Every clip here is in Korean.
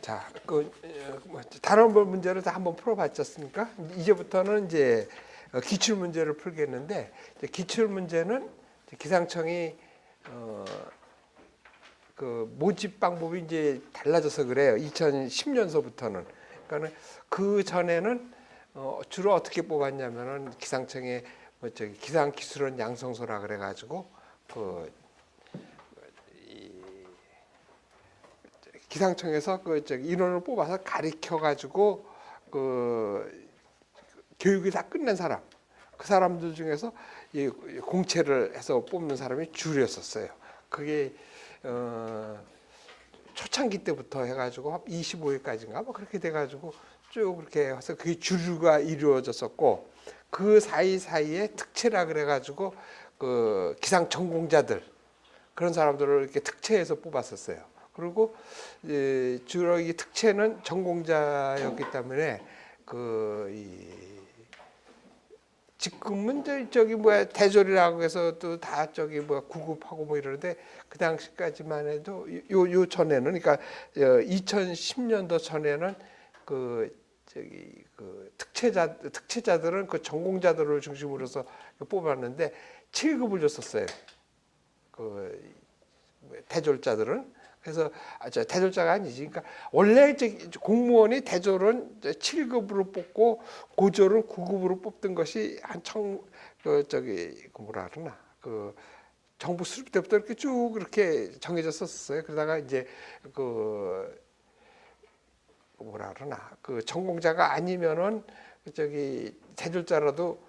자, 다른 문제를 다 한번 풀어봤지 않습니까? 이제부터는 이제 기출 문제를 풀겠는데, 기출 문제는 기상청이 그 모집 방법이 이제 달라져서 그래요. 2010년서부터는. 그러니까는 그 전에는 주로 어떻게 뽑았냐면은 기상청에 뭐 저기 기상기술원 양성소라 그래가지고 기상청에서 그 저기 인원을 뽑아서 가리켜 가지고 교육이 다 끝낸 사람, 그 사람들 중에서 이 공채를 해서 뽑는 사람이 줄이었었어요. 그게 초창기 때부터 해가지고 25회까지인가 뭐 그렇게 돼가지고 쭉 그렇게 해서 그게 주류가 이루어졌었고, 그 사이사이에 특채라 그래가지고 그 기상 전공자들 그런 사람들을 이렇게 특채해서 뽑았었어요. 그리고 주로 이 특채는 전공자였기 때문에 지금은 저기 뭐야 대졸이라고 해서 또 다 저기 뭐야 구급하고 뭐 이러는데, 그 당시까지만 해도 요 전에는, 그러니까 2010년도 전에는 그 특채자들은 그 전공자들을 중심으로 해서 뽑았는데 7급을 줬었어요. 그 대졸자들은. 그래서 대졸자가 아니지. 그러니까 원래 공무원이 대졸은 7급으로 뽑고 고졸은 9급으로 뽑던 것이 뭐라 그러나 정부 수립 때부터 이렇게 쭉 그렇게 정해졌었어요. 그러다가 이제 뭐라 그러나 전공자가 아니면은 대졸자라도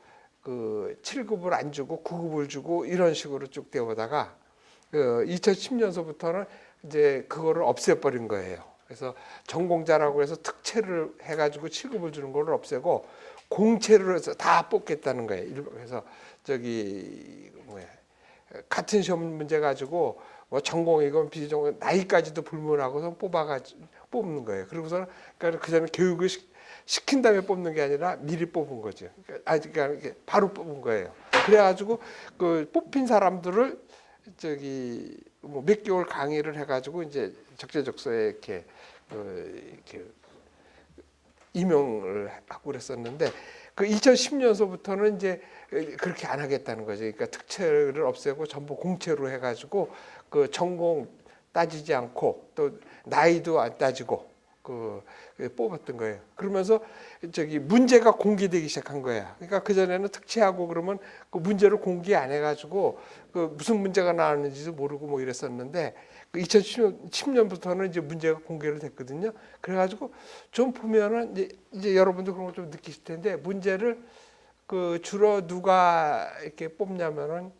7급을 안 주고 9급을 주고 이런 식으로 쭉 되어오다가 2010년서부터는 이제 그거를 없애버린 거예요. 그래서 전공자라고 해서 특채를 해가지고 7급을 주는 걸 없애고 공채를 해서 다 뽑겠다는 거예요. 그래서 같은 시험 문제 가지고 뭐 전공이건 비전공 나이까지도 불문하고서 뽑는 거예요. 그러고서 그러니까 그 전에 교육을 시킨 다음에 뽑는 게 아니라 미리 뽑은 거죠. 그러니까 바로 뽑은 거예요. 그래가지고 뽑힌 사람들을 뭐 몇 개월 강의를 해가지고 이제 적재적소에 이렇게 임용을 하고 그랬었는데, 2010년서부터는 이제 그렇게 안 하겠다는 거죠. 그러니까 특채를 없애고 전부 공채로 해가지고 전공 따지지 않고 또 나이도 안 따지고 뽑았던 거예요. 그러면서 문제가 공개되기 시작한 거야. 그러니까 그 전에는 특채하고 그러면 그 문제를 공개 안 해가지고 무슨 문제가 나왔는지도 모르고 뭐 이랬었는데, 2010년부터는 이제 문제가 공개를 됐거든요. 그래가지고 좀 보면은 이제 여러분도 그런 거 좀 느끼실 텐데, 문제를 주로 누가 이렇게 뽑냐면은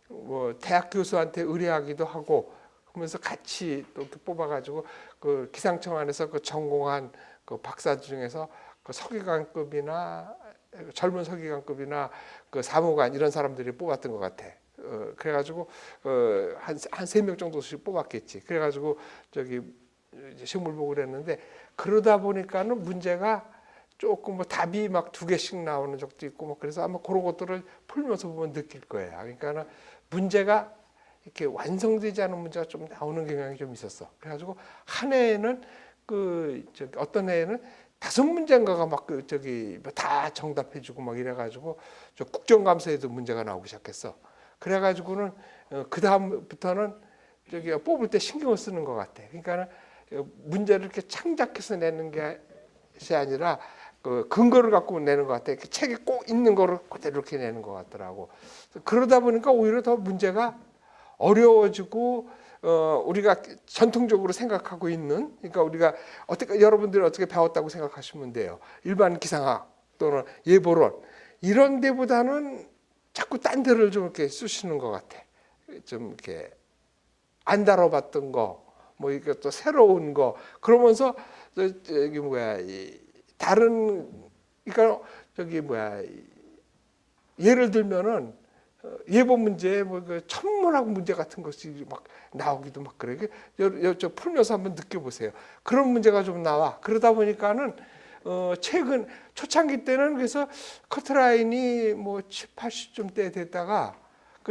뭐 대학 교수한테 의뢰하기도 하고, 그러면서 같이 또 뽑아가지고 기상청 안에서 전공한 박사 중에서 서기관급이나 젊은 서기관급이나 사무관 이런 사람들이 뽑았던 것 같아. 그래가지고 한 3명 정도씩 뽑았겠지. 그래가지고 시험을 보고 그랬는데, 그러다 보니까는 문제가 조금 뭐 답이 막 2개씩 나오는 적도 있고 뭐 그래서 아마 그런 것들을 풀면서 보면 느낄 거예요. 그러니까는 문제가 이렇게 완성되지 않은 문제가 좀 나오는 경향이 좀 있었어. 그래가지고 한 해에는 어떤 해에는 5문제인가가 막 다 정답해주고 막 이래가지고 국정감사에도 문제가 나오기 시작했어. 그래가지고는 그 다음부터는 뽑을 때 신경을 쓰는 것 같아. 그러니까는 문제를 이렇게 창작해서 내는 것이 아니라 근거를 갖고 내는 것 같아. 책에 꼭 있는 거를 그대로 이렇게 내는 것 같더라고. 그러다 보니까 오히려 더 문제가 어려워지고, 우리가 전통적으로 생각하고 있는, 그러니까 우리가 여러분들이 어떻게 배웠다고 생각하시면 돼요. 일반 기상학 또는 예보론 이런 데보다는 자꾸 딴 데를 좀 이렇게 쓰시는 것 같아. 좀 이렇게 안 다뤄봤던 거, 뭐 이게 또 새로운 거, 그러면서 다른, 그러니까 예를 들면은 예보 문제에 뭐 천문학 문제 같은 것이 막 나오기도 막 그래. 저 풀면서 한번 느껴보세요. 그런 문제가 좀 나와. 그러다 보니까는 최근 초창기 때는 그래서 커트라인이 뭐 7, 80점대 됐다가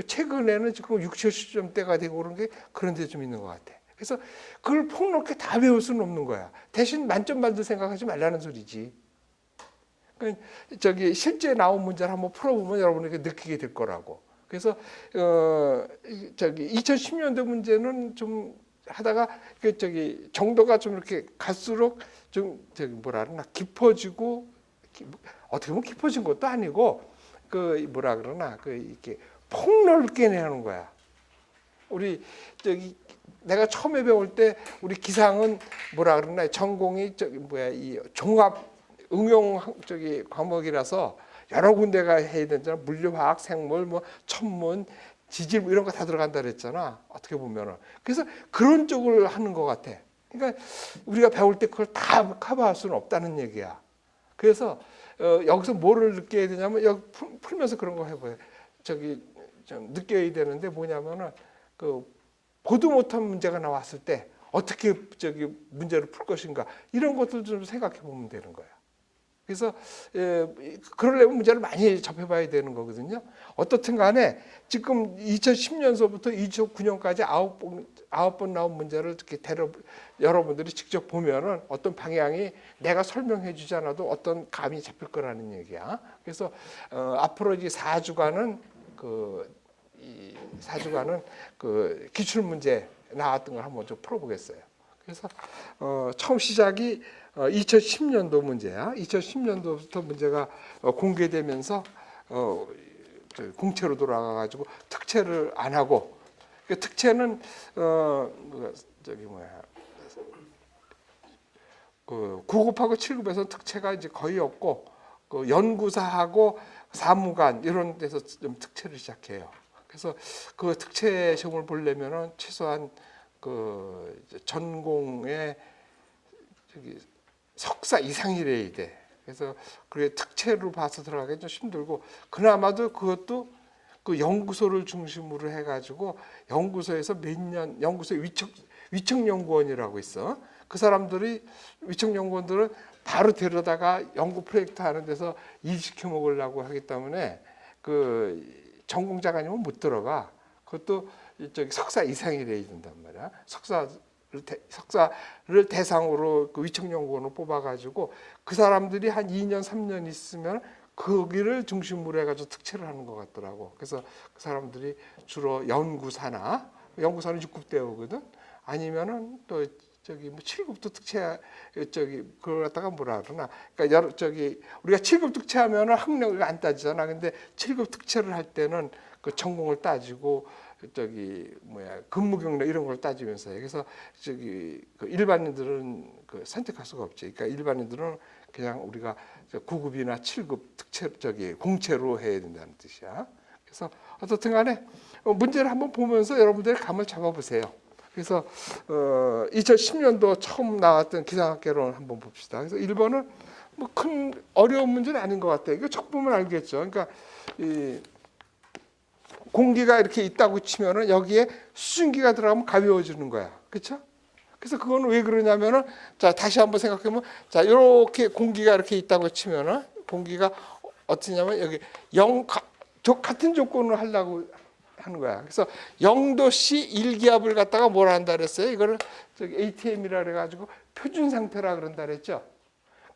최근에는 지금 6, 70점대가 되고 그런 게 그런 데 좀 있는 것 같아. 그래서 그걸 폭넓게 다 배울 수는 없는 거야. 대신 만점 받을 생각하지 말라는 소리지. 그러니까 저기 실제 나온 문제를 한번 풀어보면 여러분에게 느끼게 될 거라고. 그래서 저기 2010년도 문제는 좀 하다가 그 저기 정도가 좀 이렇게 갈수록 좀 저기 뭐라 그러나 깊어지고, 어떻게 보면 깊어진 것도 아니고 그 뭐라 그러나 그 이렇게 폭넓게 내는 거야. 우리 저기 내가 처음에 배울 때 우리 기상은 뭐라 그러나 전공이 저기 뭐야 이 종합 응용 저기 과목이라서 여러 군데가 해야 되잖아. 물리화학, 생물, 뭐 천문, 지질 이런 거 다 들어간다 그랬잖아. 어떻게 보면은. 그래서 그런 쪽을 하는 것 같아. 그러니까 우리가 배울 때 그걸 다 커버할 수는 없다는 얘기야. 그래서 여기서 뭐를 느껴야 되냐면 여기 풀면서 그런 거 해봐요. 저기 좀 느껴야 되는데 뭐냐면은 그 보도 못한 문제가 나왔을 때 어떻게 저기 문제를 풀 것인가 이런 것들 좀 생각해 보면 되는 거야. 그래서 그러려면 문제를 많이 접해봐야 되는 거거든요. 어떻든 간에 지금 2010년서부터 2009년까지 9번 나온 문제를 이렇게 여러분들이 직접 보면은 어떤 방향이 내가 설명해 주지 않아도 어떤 감이 잡힐 거라는 얘기야. 그래서 앞으로 이제 4주간은 이 4주간은 그 기출 문제 나왔던 걸 한번 좀 풀어보겠어요. 그래서 처음 시작이 2010년도 문제야. 2010년도부터 문제가 공개되면서 공채로 돌아가가지고 특채를 안 하고, 그 특채는 저기 뭐야 그 9급하고 7급에서 특채가 이제 거의 없고, 그 연구사하고 사무관 이런 데서 좀 특채를 시작해요. 그래서 그 특채 시험을 보려면은 최소한 그 전공의 저기 석사 이상이래야 돼. 그래서 그게 특채로 봐서 들어가기 좀 힘들고, 그나마도 그것도 그 연구소를 중심으로 해가지고 연구소에서 몇 년, 연구소 위청연구원이라고 있어. 그 사람들이 위청연구원들은 바로 데려다가 연구 프로젝트 하는 데서 일 시켜 먹으려고 하기 때문에 그 전공자가 아니면 못 들어가. 그것도 저기 석사 이상이래야 된단 말이야. 석사를 대상으로 그 위청연구원을 뽑아가지고 그 사람들이 한 2년 3년 있으면 거기를 중심으로 해가지고 특채를 하는 것 같더라고. 그래서 그 사람들이 주로 연구사는 6급 대우거든. 아니면은 또 저기 뭐 7급도 특채 저기 그걸 갖다가 뭐라 그러나. 그러니까 저기 우리가 7급 특채하면은 학력을 안 따지잖아. 근데 7급 특채를 할 때는 그 전공을 따지고 저기 뭐야 근무 경력 이런 걸 따지면서 해. 그래서 저기 그 일반인들은 그 선택할 수가 없지. 그러니까 일반인들은 그냥 우리가 9급이나 7급 특채 저기 공채로 해야 된다는 뜻이야. 그래서 어떻든 간에 문제를 한번 보면서 여러분들의 감을 잡아보세요. 그래서 2010년도 처음 나왔던 기상학개론을 한번 봅시다. 그래서 1번은 뭐 큰 어려운 문제는 아닌 것 같아요. 이거 적 보면 알겠죠. 그러니까 이 공기가 이렇게 있다고 치면은 여기에 수증기가 들어가면 가벼워지는 거야. 그렇죠? 그래서 그거는 왜 그러냐면은 자 다시 한번 생각해보면 자 이렇게 공기가 이렇게 있다고 치면은 공기가 어떠냐면 여기 같은 조건을 하려고 하는 거야. 그래서 0도씨 1기압을 갖다가 뭐라 한다 그랬어요? 이거를 저기 ATM이라 그래가지고 표준 상태라 그런다 그랬죠.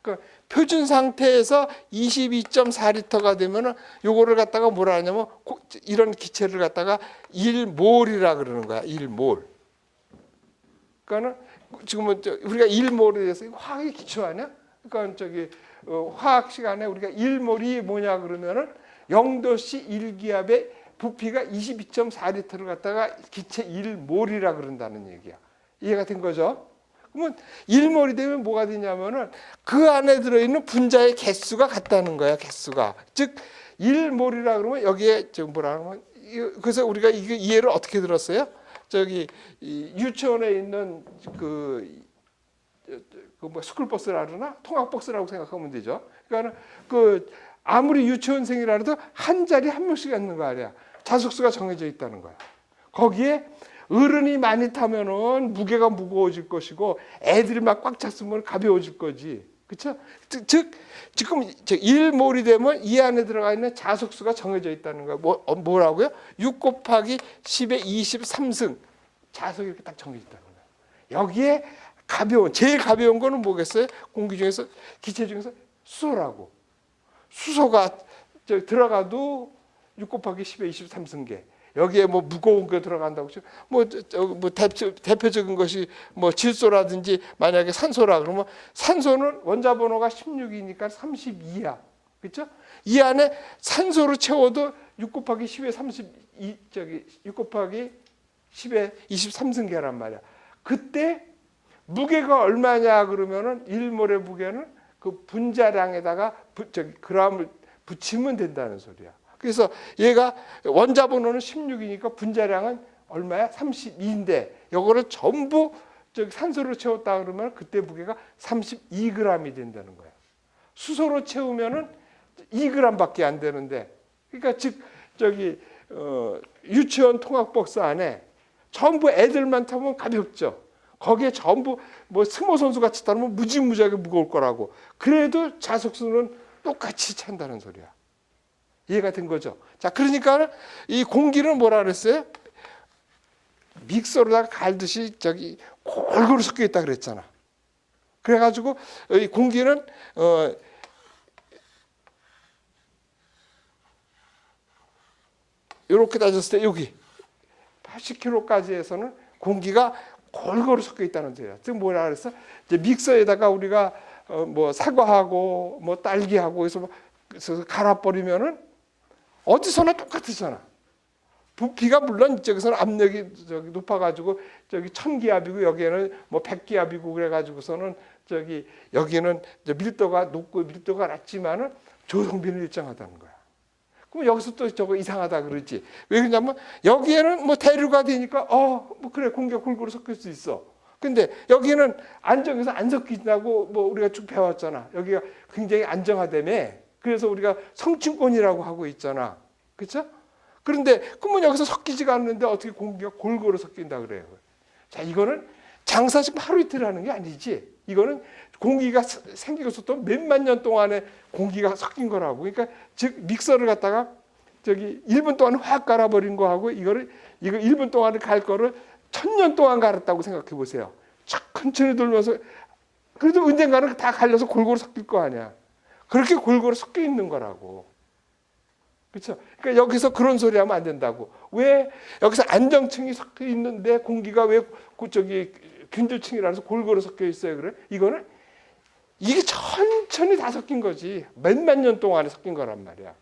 그 표준 상태에서 22.4리터가 되면은 요거를 갖다가 뭐라 하냐면 이런 기체를 갖다가 1몰이라 그러는 거야. 1몰. 그러니까는 지금은 우리가 1몰에 대해서 화학의 기초 아니야? 그러니까 저기 화학 시간에 우리가 1몰이 뭐냐 그러면은 0도씨 1기압의 부피가 22.4리터를 갖다가 기체 1몰이라 그런다는 얘기야. 이해가 된 거죠? 그러면 1몰이 되면 뭐가 되냐면은 그 안에 들어있는 분자의 개수가 같다는 거야. 개수가. 즉 1몰이라 그러면 여기에 저 뭐라 그러면 그래서 우리가 이게 이해를 어떻게 들었어요? 저기 유치원에 있는 뭐 스쿨버스라 그러나 통학버스라고 생각하면 되죠. 그러니까 그 아무리 유치원생이라 해도 한 자리 한 명씩 있는 거 아니야. 좌석수가 정해져 있다는 거야. 거기에 어른이 많이 타면은 무게가 무거워질 것이고 애들이 막 꽉 찼으면 가벼워질 거지. 그렇죠? 즉 지금 1몰이 되면 이 안에 들어가 있는 자석수가 정해져 있다는 거야. 뭐라고요? 6 곱하기 10의 23승 자석이 이렇게 딱 정해져 있다는 거야. 여기에 제일 가벼운 거는 뭐겠어요? 공기 중에서, 기체 중에서 수소라고. 수소가 들어가도 6 곱하기 10의 23승계. 여기에 뭐 무거운 게 들어간다고 치고, 뭐 대표적인 것이 뭐 질소라든지 만약에 산소라 그러면 산소는 원자 번호가 16이니까 32야. 그렇죠? 이 안에 산소로 채워도 6 곱하기 10의 6 곱하기 10의 23승계란 말이야. 그때 무게가 얼마냐 그러면은 1몰의 무게는 그 분자량에다가 그람을 붙이면 된다는 소리야. 그래서 얘가 원자 번호는 16이니까 분자량은 얼마야? 32인데 이거를 전부 산소로 채웠다 그러면 그때 무게가 32g이 된다는 거야. 수소로 채우면은 2g밖에 안 되는데, 그러니까 즉 유치원 통학버스 안에 전부 애들만 타면 가볍죠. 거기에 전부 뭐 스모 선수 같이 타면 무지무지하게 무거울 거라고. 그래도 자석수는 똑같이 찬다는 소리야. 이해가 된 거죠? 자, 그러니까 이 공기는 뭐라 그랬어요? 믹서로다가 갈듯이 골고루 섞여 있다 그랬잖아. 그래가지고 이 공기는 이렇게 따졌을 때 여기 80kg까지 해서는 공기가 골고루 섞여 있다는 소리야. 즉 뭐라 그랬어? 이제 믹서에다가 우리가 뭐 사과하고 뭐 딸기하고 해서 갈아버리면은 어디서나 똑같으잖아. 부피가 물론 저기서는 압력이 높아가지고 천기압이고 여기에는 뭐 백기압이고 그래가지고서는 여기는 밀도가 높고 밀도가 낮지만은 조성비는 일정하다는 거야. 그럼 여기서 또 저거 이상하다 그러지. 왜 그러냐면 여기에는 뭐 대류가 되니까 뭐 그래 공기가 골고루 섞일 수 있어. 근데 여기는 안정해서 안 섞인다고 뭐 우리가 쭉 배웠잖아. 여기가 굉장히 안정하다며. 그래서 우리가 성층권이라고 하고 있잖아. 그렇죠? 그런데 그러면 여기서 섞이지가 않는데 어떻게 공기가 골고루 섞인다 그래요. 자, 이거는 장사 지금 하루 이틀 하는 게 아니지. 이거는 공기가 생기고서 또 몇만 년 동안에 공기가 섞인 거라고. 그러니까 즉 믹서를 갖다가 1분 동안 확 갈아버린 거하고 이거 1분 동안에 갈 거를 1000년 동안 갈았다고 생각해 보세요. 천천히 돌면서 그래도 언젠가는 다 갈려서 골고루 섞일 거 아니야. 그렇게 골고루 섞여 있는 거라고. 그렇죠? 그러니까 여기서 그런 소리 하면 안 된다고. 왜 여기서 안정층이 섞여 있는데 공기가 왜 균질층이라서 골고루 섞여 있어요? 그래? 이게 천천히 다 섞인 거지. 몇만 년 동안에 섞인 거란 말이야.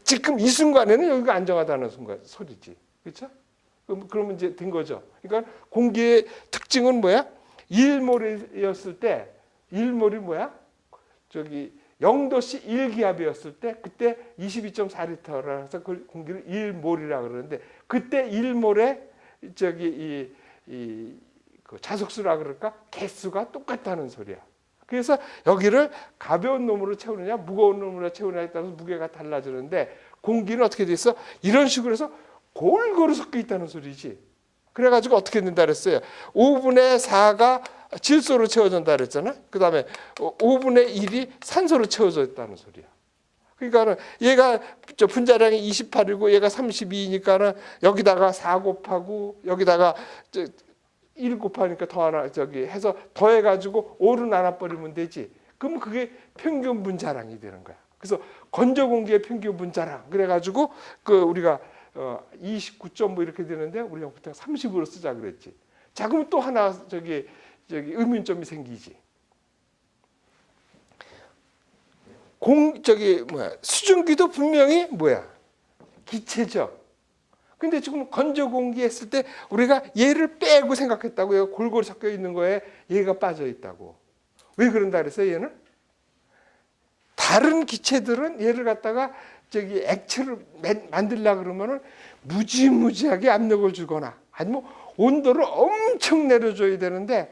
지금 이 순간에는 여기가 안정하다는 소리지. 그렇죠? 그러면 이제 된 거죠. 그러니까 공기의 특징은 뭐야? 1몰이었을 때 1몰이 뭐야? 0도씨 1기압이었을 때 그때 22.4리터라서 그 공기를 1몰이라고 그러는데 그때 1몰에 그 자석수라 그럴까? 개수가 똑같다는 소리야. 그래서 여기를 가벼운 놈으로 채우느냐 무거운 놈으로 채우느냐에 따라서 무게가 달라지는데 공기는 어떻게 돼 있어? 이런 식으로 해서 골고루 섞여 있다는 소리지. 그래가지고 어떻게 된다 그랬어요? 5분의 4가 질소로 채워진다 그랬잖아. 그 다음에 5분의 1이 산소로 채워져 있다는 소리야. 그러니까 얘가 분자량이 28이고 얘가 32니까는 여기다가 4 곱하고 여기다가 1 곱하니까 더 하나 해서 더해가지고 5로 나눠버리면 되지. 그럼 그게 평균 분자량이 되는 거야. 그래서 건조 공기의 평균 분자량. 그래가지고 우리가 29점 뭐 이렇게 되는데 우리가 보통 30으로 쓰자 그랬지. 자, 그럼 또 하나 의문점이 생기지. 수증기도 분명히 기체죠. 근데 지금 건조 공기 했을 때 우리가 얘를 빼고 생각했다고. 얘가 골고루 섞여 있는 거에 얘가 빠져 있다고. 왜 그런다 그랬어요? 얘는 다른 기체들은 얘를 갖다가 액체를 만들려고 그러면은 무지무지하게 압력을 주거나 아니면 온도를 엄청 내려줘야 되는데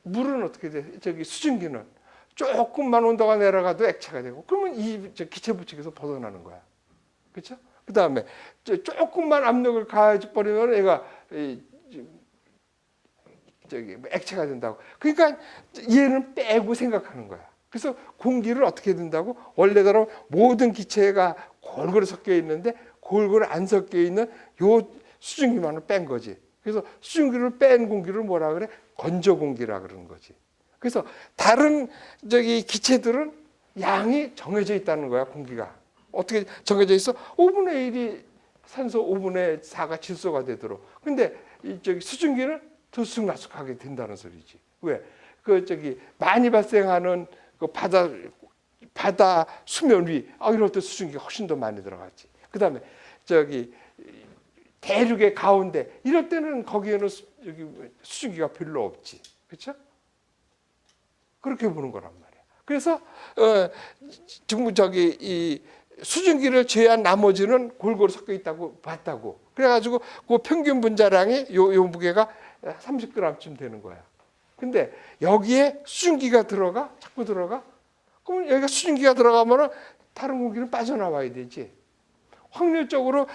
물은 어떻게 돼? 수증기는 조금만 온도가 내려가도 액체가 되고 그러면 이 기체 부칙에서 벗어나는 거야. 그렇죠? 그 다음에 조금만 압력을 가해버리면 얘가 액체가 된다고. 그러니까 얘는 빼고 생각하는 거야. 그래서 공기를 어떻게 된다고? 원래대로 모든 기체가 골고루 섞여 있는데 골고루 안 섞여 있는 요 수증기만을 뺀 거지. 그래서 수증기를 뺀 공기를 뭐라 그래? 건조 공기라 그러는 거지. 그래서 다른 기체들은 양이 정해져 있다는 거야, 공기가. 어떻게 정해져 있어? 5분의 1이 산소, 5분의 4가 질소가 되도록. 근데 수증기는 들쑥날쑥하게 된다는 소리지. 왜? 많이 발생하는 그 바다 수면 위, 이럴 때 수증기가 훨씬 더 많이 들어갔지. 그 다음에 대륙의 가운데, 이럴 때는 거기에는 수증기가 별로 없지. 그렇죠? 그렇게 보는 거란 말이야. 그래서 이 수증기를 제외한 나머지는 골고루 섞여 있다고 봤다고. 그래가지고 그 평균 분자량이 요 무게가 30g쯤 되는 거야. 근데 여기에 수증기가 자꾸 들어가? 그러면 여기가 수증기가 들어가면은 다른 공기는 빠져나와야 되지. 확률적으로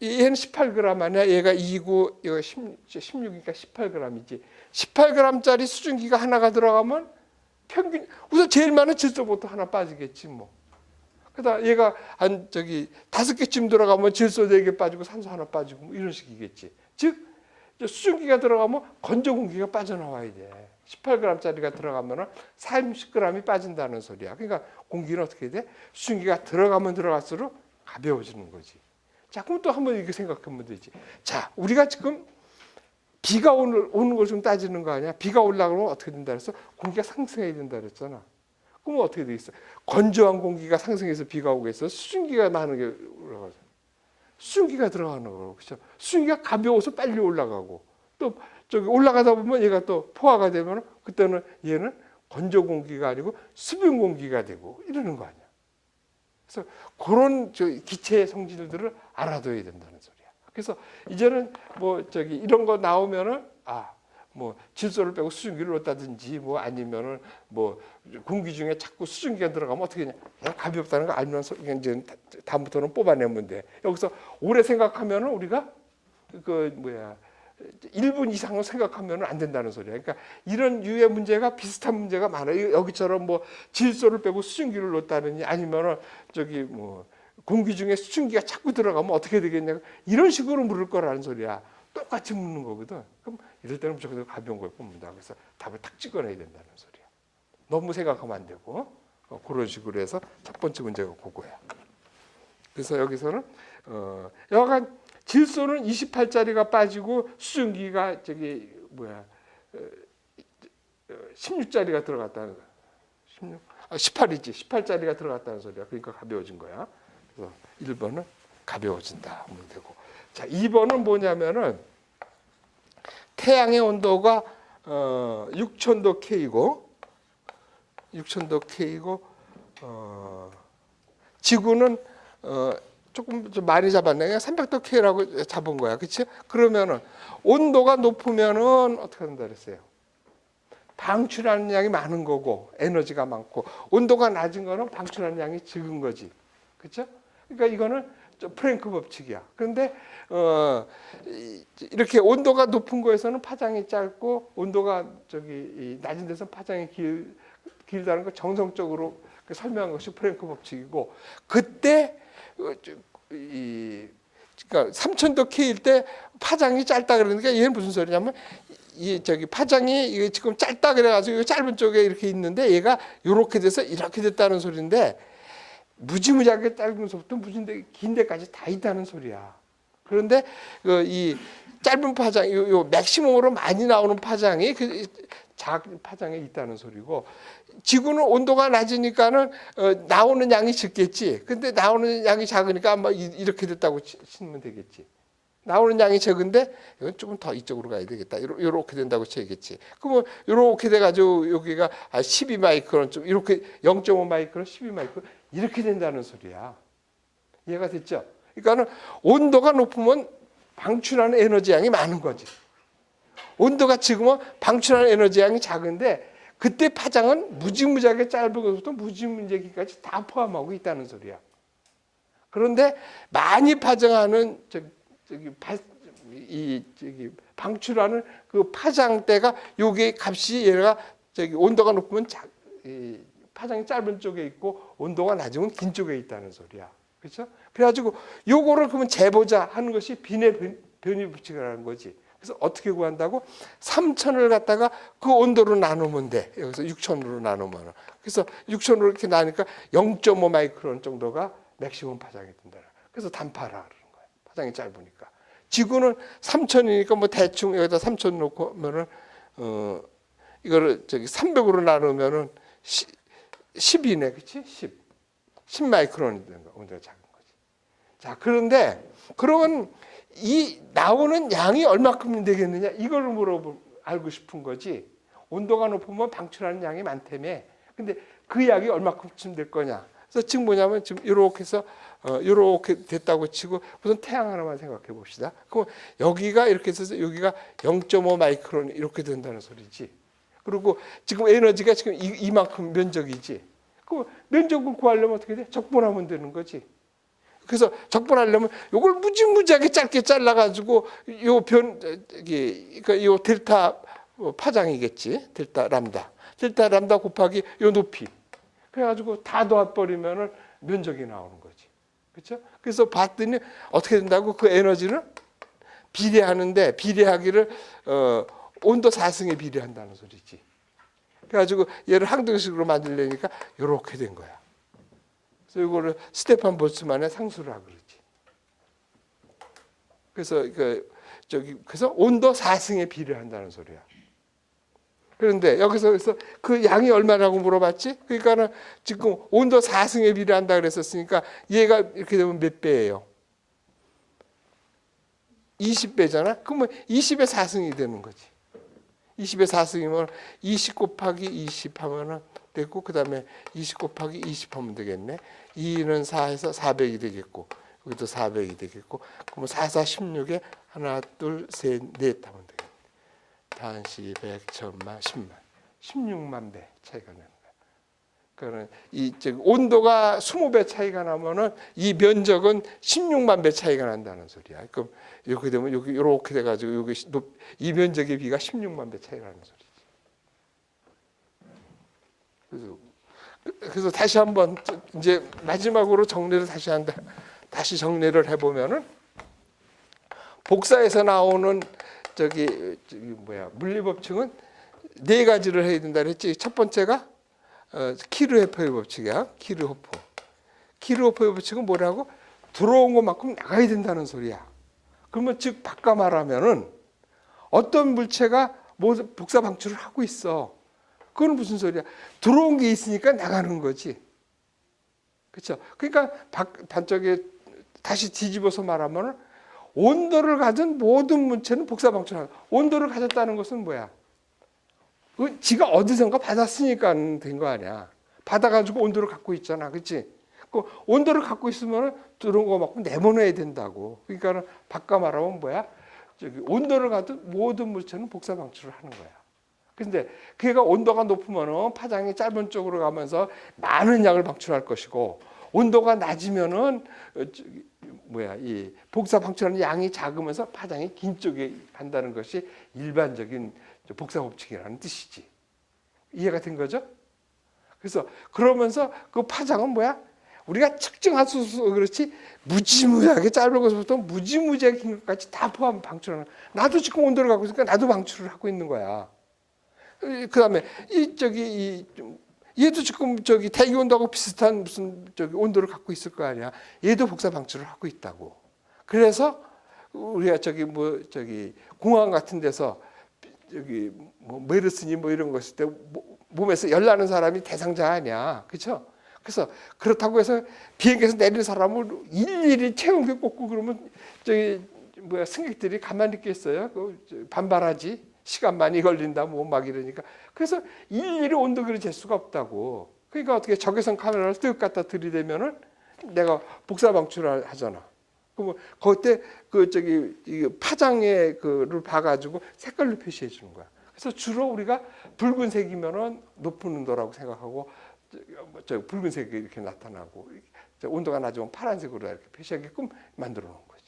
얘는 18g 아니야. 얘가 2고 얘가 16이니까 18g이지. 18g짜리 수증기가 하나가 들어가면 평균 우선 제일 많은 질소부터 하나 빠지겠지 뭐. 그다음 얘가 한 5개쯤 들어가면 질소 4개 빠지고 산소 하나 빠지고 뭐 이런 식이겠지. 즉 수증기가 들어가면 건조 공기가 빠져나와야 돼. 18g짜리가 들어가면 30g이 빠진다는 소리야. 그러니까 공기는 어떻게 돼? 수증기가 들어가면 들어갈수록 가벼워지는 거지. 자, 그럼 또 한번 이렇게 생각하면 되지. 자, 우리가 지금 비가 오는 걸 좀 따지는 거 아니야? 비가 올라가면 어떻게 된다 그랬어? 공기가 상승해야 된다 그랬잖아. 그러면 어떻게 되겠어? 건조한 공기가 상승해서 비가 오겠어? 수증기가 많은 게 올라가서. 수증기가 들어가는 거고, 그렇죠? 수증기가 가벼워서 빨리 올라가고, 또 올라가다 보면 얘가 또 포화가 되면 그때는 얘는 건조 공기가 아니고 수분 공기가 되고 이러는 거 아니야. 그래서 그런 기체의 성질들을 알아둬야 된다는 소리야. 그래서 이제는 이런 거 나오면은 질소를 빼고 수증기를 넣었다든지 아니면은 공기 중에 자꾸 수증기가 들어가면 어떻게 하냐? 가볍다는 거 알면서 이제 다음부터는 뽑아내면 돼. 여기서 오래 생각하면은 우리가 1분 이상을 생각하면 안 된다는 소리야. 그러니까 이런 유의 문제가 비슷한 문제가 많아요. 여기처럼 질소를 빼고 수증기를 넣었다느니 아니면은 공기 중에 수증기가 자꾸 들어가면 어떻게 되겠냐. 이런 식으로 물을 거라는 소리야. 똑같이 묻는 거거든. 그럼 이럴 때는 무조건 가벼운 걸 뽑는다. 그래서 답을 탁 찍어내야 된다는 소리야. 너무 생각하면 안 되고 그런 식으로 해서 첫 번째 문제가 그거야. 그래서 여기서는 여하간 질소는 28짜리가 빠지고 수증기가 16짜리가 들어갔다는 거야. 18이지. 18짜리가 들어갔다는 소리야. 그러니까 가벼워진 거야. 그래서 1번은 가벼워진다 하면 되고. 자, 2번은 뭐냐면은 태양의 온도가 6000도 K고 지구는 조금 좀 많이 잡았네. 그냥 300도 K라고 잡은 거야. 그렇지? 그러면은 온도가 높으면은 어떻게 된다 그랬어요? 방출하는 양이 많은 거고 에너지가 많고, 온도가 낮은 거는 방출하는 양이 적은 거지. 그렇죠? 그러니까 이거는 프랭크 법칙이야. 그런데 이렇게 온도가 높은 거에서는 파장이 짧고 온도가 낮은 데서 파장이 길다는 거 정성적으로 설명한 것이 프랭크 법칙이고, 그때 그러니까 3000도 K일 때 파장이 짧다 그러니까 얘는 무슨 소리냐면 파장이 지금 짧다 그래가지고 짧은 쪽에 이렇게 있는데 얘가 이렇게 돼서 이렇게 됐다는 소리인데, 무지무지하게 짧은 속도 무진데 긴 데까지 다 있다는 소리야. 그런데 이 짧은 파장, 요 맥시멈으로 많이 나오는 파장이 작은 파장에 있다는 소리고, 지구는 온도가 낮으니까는 나오는 양이 적겠지. 근데 나오는 양이 작으니까 아마 이렇게 됐다고 치면 되겠지. 나오는 양이 적은데 이건 조금 더 이쪽으로 가야 되겠다. 이렇게 된다고 쳐야겠지. 그러면 이렇게 돼가지고 여기가 12 마이크론 좀 이렇게 0.5 마이크론, 12 마이크론 이렇게 된다는 소리야. 이해가 됐죠? 그러니까는 온도가 높으면 방출하는 에너지 양이 많은 거지. 온도가 적으면 방출하는 에너지 양이 작은데 그때 파장은 무지무지하게 짧은 것부터 무지무지하게까지 다 포함하고 있다는 소리야. 그런데 많이 파장하는 방출하는 그 파장대가 요게 값이 얘가 온도가 높으면 파장이 짧은 쪽에 있고 온도가 낮으면 긴 쪽에 있다는 소리야. 그렇죠? 그래가지고 요거를 그러면 재보자 하는 것이 빈의 변이 법칙이라는 거지. 그래서 어떻게 구한다고? 3,000을 갖다가 그 온도로 나누면 돼. 여기서 6,000으로 나누면. 그래서 6,000으로 이렇게 나니까 0.5 마이크론 정도가 맥시멈 파장이 된다. 그래서 단파라 그러는 거예요. 파장이 짧으니까. 지구는 3,000이니까 뭐 대충 여기다 3,000 놓고 하면은 이거를 저기 300으로 나누면은 10이네, 그렇지? 10 마이크론이 되는 거야. 온도가 작은 거지. 자, 그런데 그러면 이 나오는 양이 얼마큼 되겠느냐? 이걸 알고 싶은 거지. 온도가 높으면 방출하는 양이 많다며. 근데 그 양이 얼마큼쯤 될 거냐? 그래서 지금 뭐냐면 지금 이렇게 해서 이렇게 됐다고 치고 우선 태양 하나만 생각해 봅시다. 그럼 여기가 이렇게 해서 여기가 0.5 마이크론 이렇게 된다는 소리지. 그리고 지금 에너지가 지금 이만큼 면적이지. 그 면적을 구하려면 어떻게 돼? 적분하면 되는 거지. 그래서 적분하려면 이걸 무지무지하게 짧게 잘라가지고 그러니까 요 델타 파장이겠지. 델타 람다 곱하기 요 높이. 그래가지고 다 도와버리면은 면적이 나오는 거지. 그렇죠? 그래서 봤더니 어떻게 된다고? 그 에너지는 비례하는데 비례하기를 온도 4승에 비례한다는 소리지. 그래가지고 얘를 항등식으로 만들려니까 이렇게 된 거야. 그래서 이거를 스테판 볼츠만의 상수라 그러지. 그래서 온도 4승에 비례한다는 소리야. 그런데 여기서 그 양이 얼마라고 물어봤지? 그러니까는 지금 온도 4승에 비례한다 그랬었으니까 얘가 이렇게 되면 몇 배예요? 20배잖아. 그러면 20의 4승이 되는 거지. 20의 4승이면 20 곱하기 20 하면은 되고, 그 다음에 20 곱하기 20 하면 되겠네. 2는 4에서 400이 되겠고, 여기도 400이 되겠고, 그러면 4, 4, 16에 하나, 둘, 셋, 넷 하면 되겠네. 단시, 100, 1000만, 10만, 16만 배 차이가 나는 거야. 그러니까 온도가 20배 차이가 나면은 이 면적은 16만 배 차이가 난다는 소리야. 그럼 이렇게 되면 여기 이렇게 돼가지고 여기 이 면적의 비가 16만 배 차이가 나는 소리지. 그래서 다시 한번 이제 마지막으로 정리를 다시 정리를 해보면은 복사에서 나오는 물리법칙은 네 가지를 해야 된다 그랬지. 첫 번째가 키르호프의 법칙이야. 키르호프의 법칙은 뭐라고? 들어온 것만큼 나가야 된다는 소리야. 그러면 즉 바꿔 말하면은 어떤 물체가 복사 방출을 하고 있어. 그건 무슨 소리야? 들어온 게 있으니까 나가는 거지. 그렇죠? 그러니까 반쪽에 다시 뒤집어서 말하면은 온도를 가진 모든 물체는 복사 방출하는. 온도를 가졌다는 것은 뭐야? 지가 어디선가 받았으니까 된 거 아니야. 받아가지고 온도를 갖고 있잖아, 그렇지? 그 온도를 갖고 있으면 들어온 것만큼 내보내야 된다고. 그러니까 바꿔 말하면 뭐야? 온도를 가진 모든 물체는 복사 방출을 하는 거야. 근데 걔가 온도가 높으면은 파장이 짧은 쪽으로 가면서 많은 양을 방출할 것이고, 온도가 낮으면은 이 복사 방출하는 양이 작으면서 파장이 긴 쪽에 간다는 것이 일반적인 복사 법칙이라는 뜻이지. 이해가 된 거죠? 그래서 그러면서 그 파장은 뭐야? 우리가 측정할 수 없어서 그렇지 무지무지하게 짧은 것부터 무지무지하게 긴 것까지 다 포함 방출하는. 나도 지금 온도를 갖고 있으니까 나도 방출을 하고 있는 거야. 그다음에 얘도 지금 대기 온도하고 비슷한 무슨 온도를 갖고 있을 거 아니야. 얘도 복사 방출을 하고 있다고. 그래서 우리가 공항 같은 데서 메르스니 이런 거 있을 때 몸에서 열 나는 사람이 대상자 아니야. 그렇죠? 그래서 그렇다고 해서 비행기에서 내리는 사람을 일일이 체온계 꽂고 그러면 승객들이 가만히 있겠어요? 반발하지. 시간 많이 걸린다 막 이러니까. 그래서 일일이 온도계를 잴 수가 없다고. 그러니까 어떻게 적외선 카메라를 쓱 갖다 들이대면은 내가 복사 방출을 하잖아. 그러면 그때 파장의 그를 봐가지고 색깔로 표시해 주는 거야. 그래서 주로 우리가 붉은색이면은 높은 온도라고 생각하고, 붉은색이 이렇게 나타나고, 온도가 낮으면 파란색으로 이렇게 표시하게끔 만들어 놓은 거지.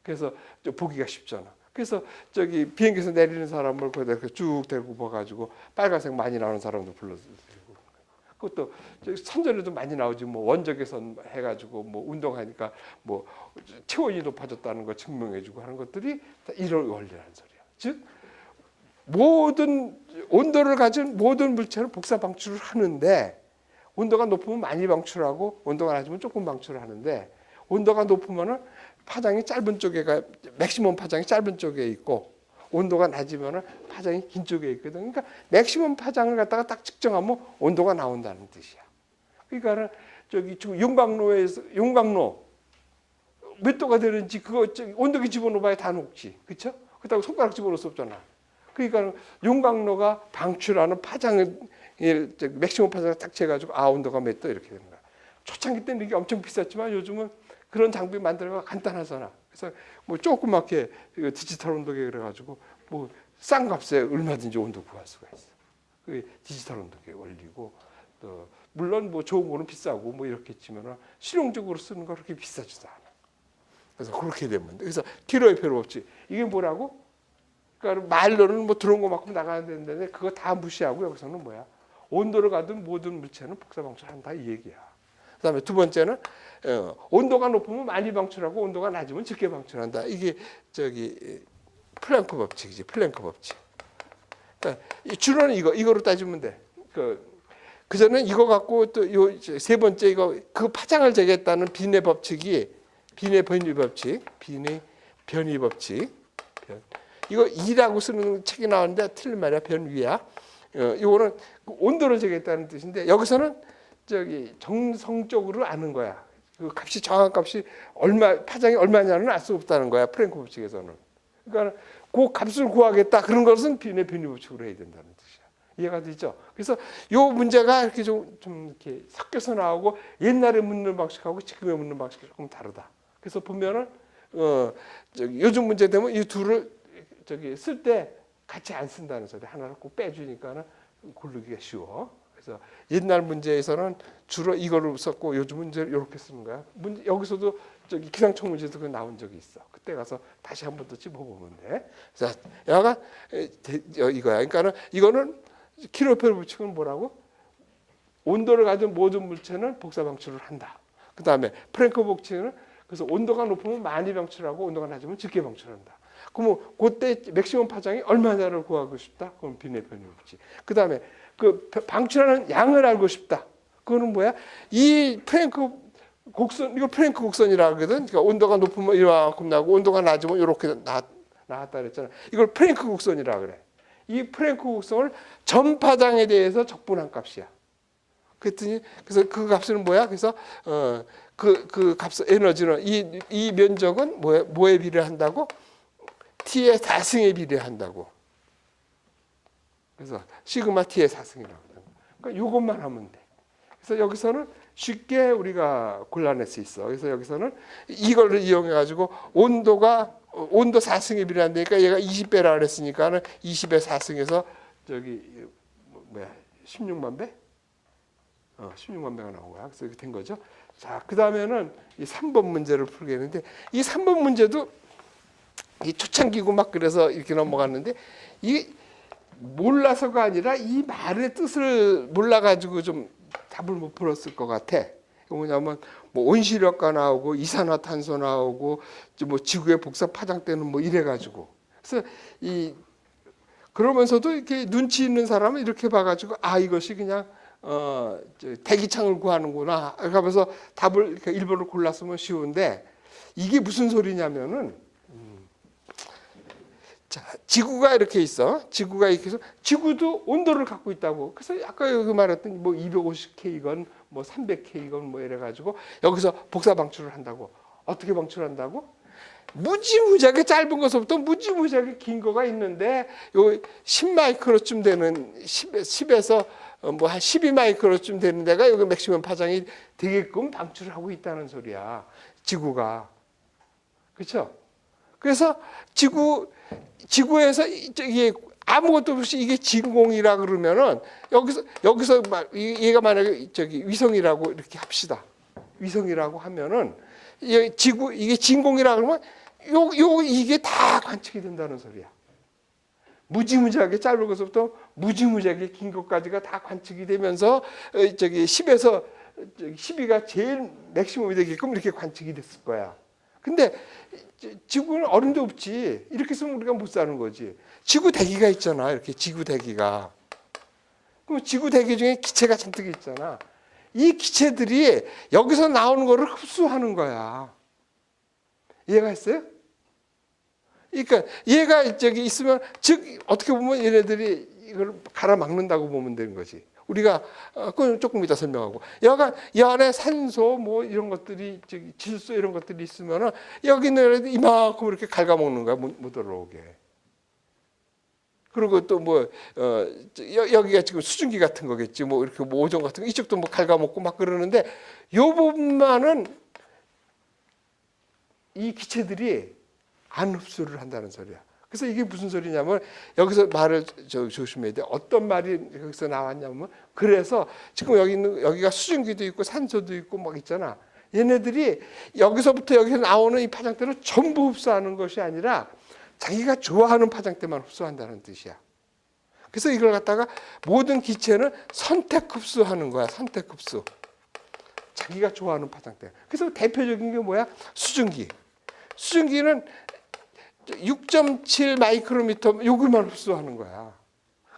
그래서 보기가 쉽잖아. 그래서 비행기에서 내리는 사람을 거기다 쭉 데리고 봐가지고 빨간색 많이 나오는 사람도 불러서 그것도 선전에도 많이 나오지. 뭐 원적외선 해가지고 뭐 운동하니까 뭐 체온이 높아졌다는 거 증명해주고 하는 것들이 다 이런 원리라는 소리야. 즉 모든 온도를 가진 모든 물체는 복사 방출을 하는데 온도가 높으면 많이 방출하고 온도가 낮으면 조금 방출하는데 온도가 높으면은 파장이 짧은 쪽에가 맥시멈 파장이 짧은 쪽에 있고 온도가 낮으면은 파장이 긴 쪽에 있거든. 그러니까 맥시멈 파장을 갖다가 딱 측정하면 온도가 나온다는 뜻이야. 그러니까는 저기 지금 용광로 몇 도가 되는지 그거 온도계 집어넣어봐야 다 녹지, 그렇죠? 그렇다고 손가락 집어넣을 수 없잖아. 그러니까 용광로가 방출하는 파장을 맥시멈 파장을 딱 재가지고 온도가 몇 도 이렇게 되는 거야. 초창기 때는 이게 엄청 비쌌지만 요즘은 그런 장비 만들어가 간단하잖아. 그래서 뭐 조그맣게 디지털 온도계 그래가지고 뭐 싼 값에 얼마든지 온도 구할 수가 있어. 그 디지털 온도계 원리고 또 물론 뭐 좋은 거는 비싸고 뭐 이렇겠지만 실용적으로 쓰는 거 그렇게 비싸지도 않아. 그래서 그렇게 되면 돼. 그래서 키로의 필요 없지. 이게 뭐라고? 그러니까 말로는 뭐 들어온 것만큼 나가야 되는데 그거 다 무시하고 여기서는 뭐야? 온도를 가든 모든 물체는 복사 방출한다 이 얘기야. 그다음에 두 번째는 온도가 높으면 많이 방출하고 온도가 낮으면 적게 방출한다. 이게 저기 플랭크 법칙이지. 플랭크 법칙. 그러니까 주로는 이거로 따지면 돼. 그 전에 이거 갖고 또 요 세 번째 이거 그 파장을 재겠다는 비례 법칙이 비례 변이 법칙, 비례 변이 법칙. 이거 2라고 쓰는 책이 나오는데 틀린 말이야. 변위야. 이거는 온도를 재겠다는 뜻인데 여기서는 저기 정성적으로 아는 거야. 그 값이 정확한 값이 파장이 얼마냐는 알 수 없다는 거야. 프랭크 법칙에서는. 그러니까 그 값을 구하겠다 그런 것은 비례 변이 법칙으로 해야 된다는 뜻이야. 이해가 되죠? 그래서 이 문제가 이렇게 좀 이렇게 섞여서 나오고 옛날에 묻는 방식하고 지금에 묻는 방식이 조금 다르다. 그래서 보면은 요즘 문제 되면 이 둘을 쓸 때 같이 안 쓴다는 소리. 하나를 꼭 빼주니까는 고르기가 쉬워. 그래서 옛날 문제에서는 주로 이거를 썼고 요즘 문제를 이렇게 쓰는 거야. 여기서도 기상청 문제도 그 나온 적이 있어. 그때 가서 다시 한 번 더 짚어보면 돼. 자, 약간 이거야. 그러니까는 이거는 킬로펠 법칙은 뭐라고? 온도를 가진 모든 물체는 복사 방출을 한다. 그 다음에 프랭크 법칙은 그래서 온도가 높으면 많이 방출하고 온도가 낮으면 적게 방출한다. 그러면 그때 맥시멈 파장이 얼마냐를 구하고 싶다. 그럼 비례 변이 법칙. 그 다음에 그 방출하는 양을 알고 싶다. 그거는 뭐야? 이 프랭크 곡선, 이거 프랭크 곡선이라 하거든. 그러니까 온도가 높으면 이만큼 나고 온도가 낮으면 이렇게 나왔다 그랬잖아. 이걸 프랭크 곡선이라 그래. 이 프랭크 곡선을 전 파장에 대해서 적분한 값이야. 그랬더니 그래서 그 값은 뭐야? 그래서 그 값 에너지는 이 면적은 뭐에 비례한다고? T의 4승에 비례한다고. 그래서 시그마 T의 4승이라고. 그러니까 이것만 하면 돼. 그래서 여기서는 쉽게 우리가 골라낼 수 있어. 그래서 여기서는 이걸 이용해 가지고 온도 4승에 비례한다니까 얘가 20배라 그랬으니까는 20의 4승에서 저기 16만 배? 16만 배가 나온 거야. 그래서 이렇게 된 거죠. 자, 그다음에는 이 3번 문제를 풀겠는데 이 3번 문제도 이 초창기고 막 그래서 이렇게 넘어갔는데 이 몰라서가 아니라 이 말의 뜻을 몰라가지고 좀 답을 못 풀었을 것 같아. 뭐냐면 뭐 온실효과 나오고 이산화탄소 나오고 뭐 지구의 복사 파장 때는 뭐 이래가지고 그래서 그러면서도 이렇게 눈치 있는 사람은 이렇게 봐가지고 이것이 그냥 대기창을 구하는구나. 그러면서 답을 일본을 골랐으면 쉬운데 이게 무슨 소리냐면은. 자, 지구가 이렇게 있어. 지구가 이렇게 해서 지구도 온도를 갖고 있다고. 그래서 아까 여기 말했던 뭐 250K건 뭐 300K건 뭐 이래 가지고 여기서 복사 방출을 한다고. 어떻게 방출한다고? 무지무지하게 짧은 것부터 무지무지하게 긴 거가 있는데 요 10마이크로쯤 되는 10에서 뭐 한 12마이크로쯤 되는 데가 여기 맥시멈 파장이 되게끔 방출을 하고 있다는 소리야. 지구가. 그렇죠? 그래서 지구에서 이게 아무것도 없이 이게 진공이라 그러면은 여기서 얘가 만약에 위성이라고 이렇게 합시다. 위성이라고 하면은 이게 진공이라 그러면 이게 다 관측이 된다는 소리야. 무지무지하게 짧은 것부터 무지무지하게 긴 것까지가 다 관측이 되면서 10에서 12가 제일 맥시멈이 되게끔 이렇게 관측이 됐을 거야. 근데 지구는 얼음도 없지. 이렇게 쓰면 우리가 못 사는 거지. 지구 대기가 있잖아. 이렇게 지구 대기가. 그럼 지구 대기 중에 기체가 잔뜩 있잖아. 이 기체들이 여기서 나오는 거를 흡수하는 거야. 이해가 했어요? 그러니까 얘가 있으면 즉 어떻게 보면 얘네들이 이걸 갈아막는다고 보면 되는 거지. 우리가 그건 조금 이따 설명하고, 여간 이 안에 산소 뭐 이런 것들이 질소 이런 것들이 있으면은 여기는 이만큼 이렇게 갉아먹는 거야. 못 들어오게. 그리고 또 뭐 여기가 지금 수증기 같은 거겠지. 뭐 이렇게 뭐 오존 같은 거 이쪽도 뭐 갉아먹고 막 그러는데 요 부분만은 이 기체들이 안 흡수를 한다는 소리야. 그래서 이게 무슨 소리냐면 여기서 말을 조심해야 돼. 어떤 말이 여기서 나왔냐면 그래서 지금 여기가 수증기도 있고 산소도 있고 막 있잖아. 얘네들이 여기서부터 여기서 나오는 이 파장대를 전부 흡수하는 것이 아니라 자기가 좋아하는 파장대만 흡수한다는 뜻이야. 그래서 이걸 갖다가 모든 기체는 선택 흡수하는 거야. 선택 흡수. 자기가 좋아하는 파장대. 그래서 대표적인 게 뭐야? 수증기. 수증기는 6.7 마이크로미터 요것만 흡수하는 거야.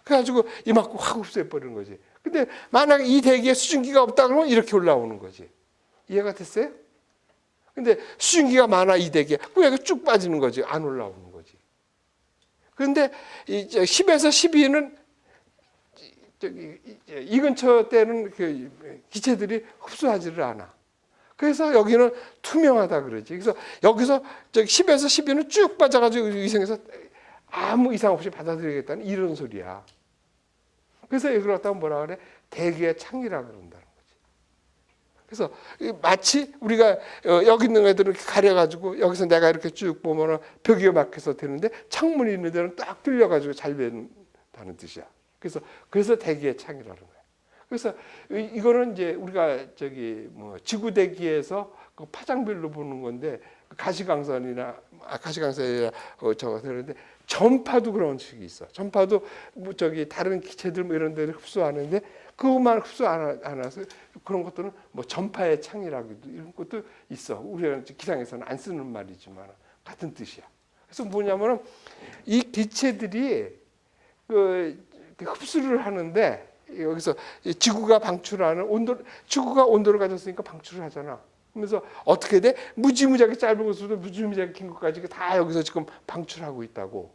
그래가지고 이만큼 확 흡수해 버리는 거지. 근데 만약 이 대기에 수증기가 없다 그러면 이렇게 올라오는 거지. 이해가 됐어요? 근데 수증기가 많아 이 대기에. 그럼 여기 쭉 빠지는 거지. 안 올라오는 거지. 그런데 10에서 12는 이 근처 때는 그 기체들이 흡수하지를 않아. 그래서 여기는 투명하다 그러지. 그래서 여기서 10에서 12는 쭉 빠져가지고 위성에서 아무 이상 없이 받아들이겠다는 이런 소리야. 그래서 이걸 갖다가 뭐라 그래? 대기의 창이라 그런다는 거지. 그래서 마치 우리가 여기 있는 애들을 이렇게 가려가지고 여기서 내가 이렇게 쭉 보면은 벽에 막혀서 되는데 창문이 있는 데는 딱 뚫려가지고 잘 된다는 뜻이야. 그래서 대기의 창이라는 거야. 그래서 이거는 이제 우리가 뭐 지구 대기에서 그 파장별로 보는 건데 가시광선이나 저거 되는데 전파도 그런 식이 있어. 전파도 뭐 다른 기체들 뭐 이런 데를 흡수하는데 그것만 흡수 안 해서 그런 것들은 뭐 전파의 창이라고도 이런 것도 있어. 우리가 기상에서는 안 쓰는 말이지만 같은 뜻이야. 그래서 뭐냐면은 이 기체들이 그 흡수를 하는데 여기서 지구가 방출하는 지구가 온도를 가졌으니까 방출을 하잖아. 그래서 어떻게 돼? 무지무지하게 짧은 것으로 무지무지하게 긴 것까지 다 여기서 지금 방출하고 있다고.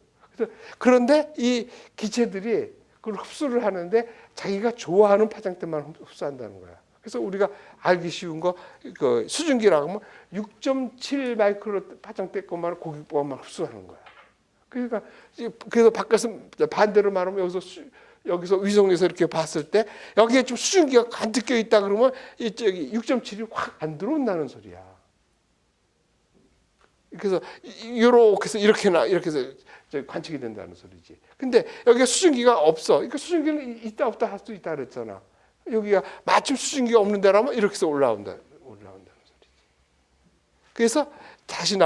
그런데 이 기체들이 그걸 흡수를 하는데 자기가 좋아하는 파장대만 흡수한다는 거야. 그래서 우리가 알기 쉬운 거, 그 수증기라고 하면 6.7 마이크로 파장대 것만 고객보만 흡수하는 거야. 그러니까 그래서 바꿔서 반대로 말하면 여기서 위성에서 이렇게 봤을 때 여기에 좀 수증기가 가득 껴 있다 그러면 이쪽이 6.7이 확 안 들어온다는 소리야. 그래서 이렇게 해서 관측이 된다는 소리지. 근데 여기가 수증기가 없어. 그러니까 수증기는 있다 없다 할 수 있다 그랬잖아. 여기가 마침 수증기가 없는 데라면 이렇게 해서 올라온다는 소리지. 그래서 다시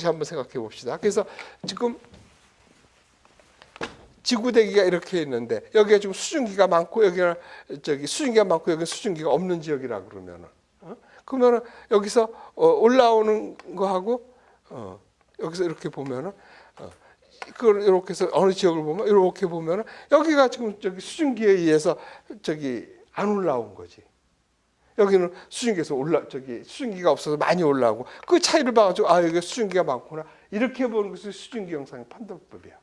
한번 생각해 봅시다. 그래서 지금 지구 대기가 이렇게 있는데 여기가 지금 수증기가 많고 여기는 수증기가 많고 여기는 수증기가 없는 지역이라 그러면은 여기서 올라오는 거하고 여기서 이렇게 보면은 그걸 이렇게 해서 어느 지역을 보면 이렇게 보면은 여기가 지금 수증기에 의해서 안 올라온 거지. 여기는 수증기에서 수증기가 없어서 많이 올라오고 그 차이를 봐가지고 여기 수증기가 많구나 이렇게 보는 것이 수증기 영상의 판단법이야.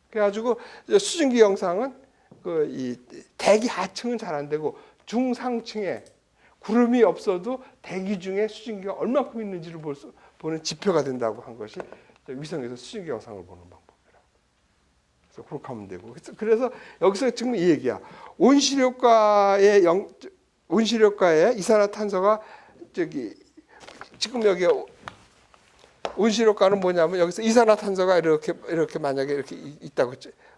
그래가지고 수증기 영상은 이 대기 하층은 잘 안 되고 중상층에 구름이 없어도 대기 중에 수증기가 얼마큼 있는지를 보는 지표가 된다고 한 것이 위성에서 수증기 영상을 보는 방법이라. 그래서 그렇게 하면 되고. 그래서 여기서 지금 이 얘기야. 온실효과의 이산화탄소가 지금 여기 온실효과는 뭐냐면 여기서 이산화탄소가 이렇게 만약에 이렇게 있다고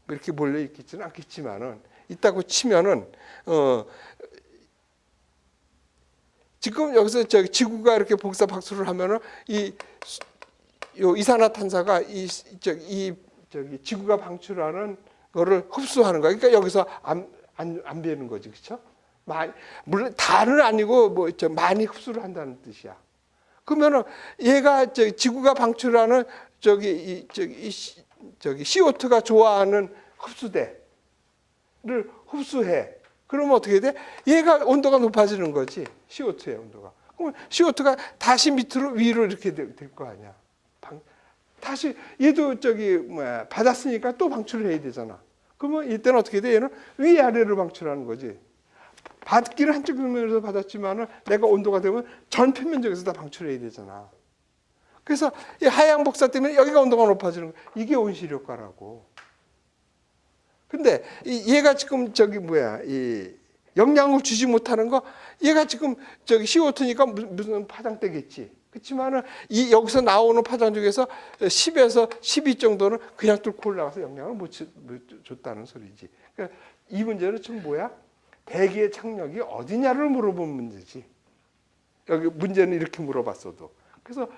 이렇게 몰려 있겠지는 않겠지만은 있다고 치면은 지금 여기서 지구가 이렇게 복사 박수를 하면은 이 이산화탄소가 이 저기 지구가 방출하는 거를 흡수하는 거야. 그러니까 여기서 안 배는 거지, 그렇죠? 물론 다는 아니고 뭐 좀 많이 흡수를 한다는 뜻이야. 그러면은 얘가 지구가 방출하는 저기 CO2가 좋아하는 흡수대를 흡수해. 그러면 어떻게 돼? 얘가 온도가 높아지는 거지. CO2의 온도가. 그럼 CO2가 다시 밑으로 위로 이렇게 될 거 아니야. 다시 얘도 받았으니까 또 방출을 해야 되잖아. 그러면 이때는 어떻게 돼? 얘는 위아래로 방출하는 거지. 받기는 한쪽 면에서 받았지만은 내가 온도가 되면 전 표면적에서 다 방출해야 되잖아. 그래서 이 하향 복사 때문에 여기가 온도가 높아지는 거야. 이게 온실 효과라고. 근데 얘가 지금 이 영향을 주지 못하는 거, 얘가 지금 CO2니까 무슨 파장대겠지. 그렇지만은 이 여기서 나오는 파장 중에서 10에서 12 정도는 그냥 뚫고 올라가서 영향을 못 줬다는 소리지. 그러니까 이 문제는 지금 뭐야? 대기의 착력이 어디냐를 물어본 문제지. 여기 문제는 이렇게 물어봤어도. 그래서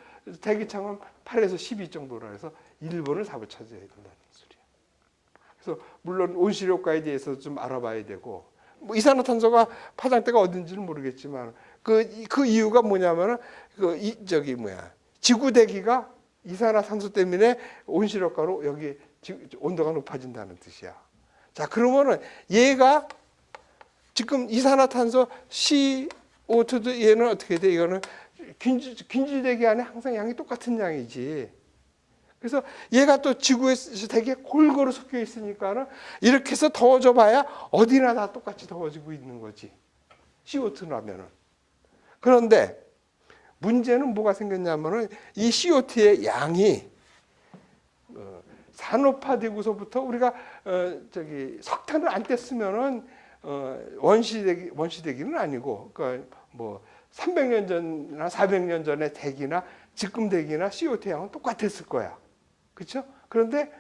대기창은 8에서 12 정도라 해서 1번을 답을 찾아야 된다는 소리야. 그래서 물론 온실효과에 대해서 좀 알아봐야 되고, 뭐 이산화탄소가 파장대가 어딘지는 모르겠지만 그 이유가 뭐냐면은 지구 대기가 이산화탄소 때문에 온실효과로 여기 온도가 높아진다는 뜻이야. 자, 그러면은 얘가 지금 이산화탄소 CO2도 얘는 어떻게 돼? 이거는 균질대기 안에 항상 양이 똑같은 양이지. 그래서 얘가 또 지구에서 되게 골고루 섞여 있으니까는 이렇게 해서 더워져 봐야 어디나 다 똑같이 더워지고 있는 거지. CO2라면은. 그런데 문제는 뭐가 생겼냐면은 이 CO2의 양이 산업화되고서부터 우리가 석탄을 안 뗐으면은 원시대기는 아니고, 그러니까 뭐 300년 전이나 400년 전의 대기나 지금 대기나 CO2 양은 똑같았을 거야. 그렇죠? 그런데